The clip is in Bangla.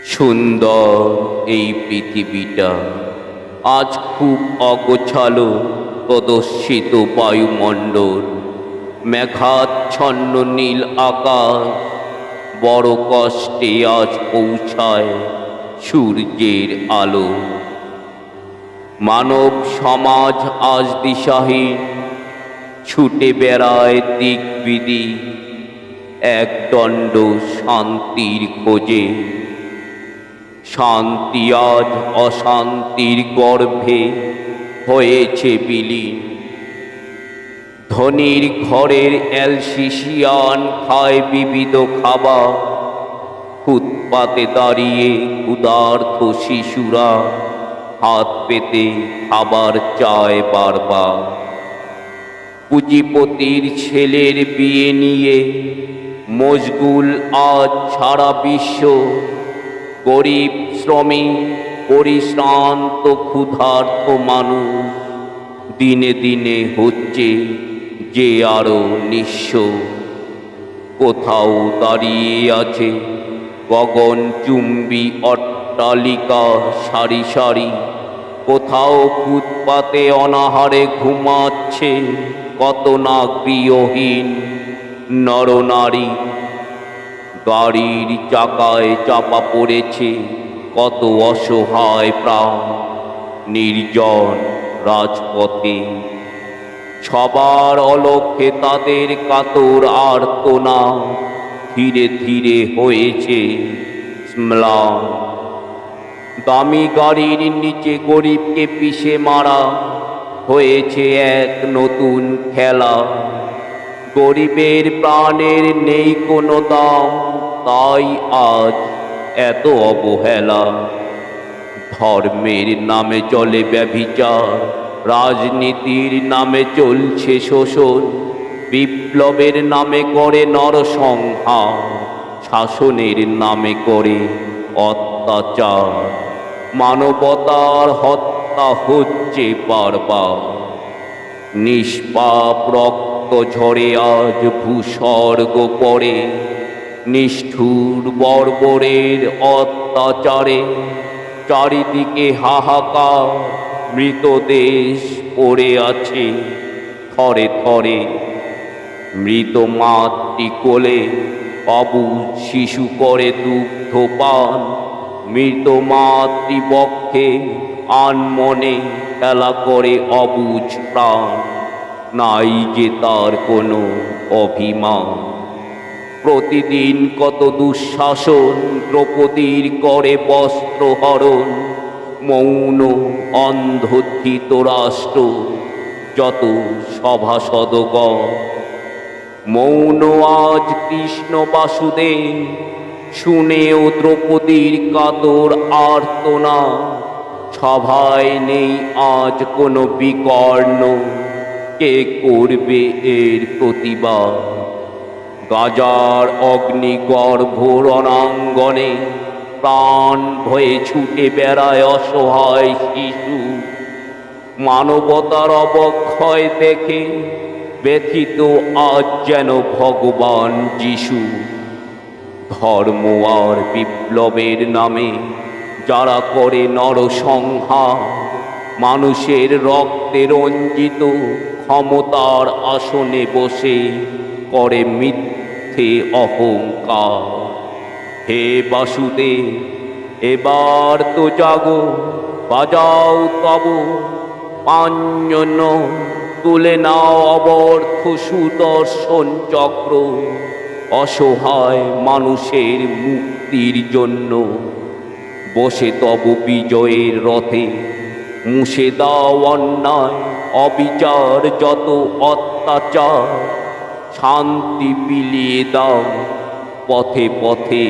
সুন্দর এই পৃথিবীটা আজ খুব অগোছালো প্রদর্শিত বায়ুমণ্ডল, মেঘাচ্ছন্ন নীল আকাশ বড় কষ্টে আজ পৌঁছায় সূর্যের আলো। মানব সমাজ আজ দিশাহীন, ছুটে বেড়ায় দিক বিদিক একদণ্ড শান্তির খোঁজে। শান্তি আজ অশান্তির গর্ভে হয়েছে বিলীন। ধনীর ঘরের অ্যালসিসিয়ান খায় বিবিধ খাবার, ফুটপাতে দাঁড়িয়ে ক্ষুধার্ত শিশুরা হাত পেতে খাবার চায় বারবার। পুঁজিপতির ছেলের বিয়ে নিয়ে মশগুল আজ সারা বিশ্ব। গরিব শ্রমিক পরিশ্রান্ত ক্ষুধার্ত মানুষ দিনে দিনে হচ্ছে যে আরো নিঃস্ব। কোথাও দাঁড়িয়ে আছে গগনচুম্বী অট্টালিকা সারি সারি, কোথাও ফুটপাতে অনাহারে ঘুমাচ্ছে কত না গৃহহীন নরনারী। গাড়ির চাকায় চাপা পড়েছে কত অসহায় প্রাণ নির্জন রাজপথে। সবার অলক্ষ্যে তাদের কাতর আর্তনাদ ধীরে ধীরে হয়েছে ম্লান। দামি গাড়ির নিচে গরিবকে পিষে মারা হয়েছে এক নতুন খেলা। গরিবের প্রাণের নেই কোনো দাম, তাই আজ এত অবহেলা। ধর্মের নামে চলে ব্যভিচার, রাজনীতির নামে চলছে শোষণ, বিপ্লবের নামে করে নরসংহার, শাসনের নামে করে অত্যাচার। মানবতার হত্যা হচ্ছে বারবার, নিষ্পাপ রক্ত ঝরে আজ ভূস্বর্গ পড়ে। নিষ্ঠুর বর্বরের অত্যাচারে চারিদিকে হাহাকার, মৃতদেশ পড়ে আছে থরে থরে। মৃত মাতৃ কোলে অবুঝ শিশু করে দুগ্ধ পান, মৃত মাতৃবক্ষে আনমনে খেলা করে অবুঝ প্রাণ। নাই যে তার কোনো অভিমান। প্রতিদিন কত দুঃশাসন, দ্রৌপদীর করে বস্ত্রহরণ। মৌন অন্ধোত্থিত রাষ্ট্র যত সভাসদগণ, মৌন আজ কৃষ্ণ বাসুদেব। শুনেও দ্রৌপদীর কাতর আর্তনাদ, সভায় নেই আজ কোনো বিকর্ণ। কে করবে এর প্রতিবাদ? গাজার অগ্নিগর্ভ রণাঙ্গনে প্রাণ ভয়ে ছুটে বেড়ায় অসহায় শিশু। মানবতার অবক্ষয় দেখে ব্যথিত আজ যেন ভগবান যিশু। ধর্ম আর বিপ্লবের নামে যারা করে নরসংহার, মানুষের রক্তে রঞ্জিত ক্ষমতার আসনে বসে করে মিথ্যে অহংকার। হে বাসুদেব, এবার তো জাগো, বাজাও তব পাঞ্জন, তুলে নাও অবর্থ সুদর্শন চক্র। অসহায় মানুষের মুক্তির জন্য বসে তব বিজয়ের রথে। মুছে দাও অন্যায় অবিচার যত অত্যাচার, শান্তি বিলিয়ে দাও পথে পথে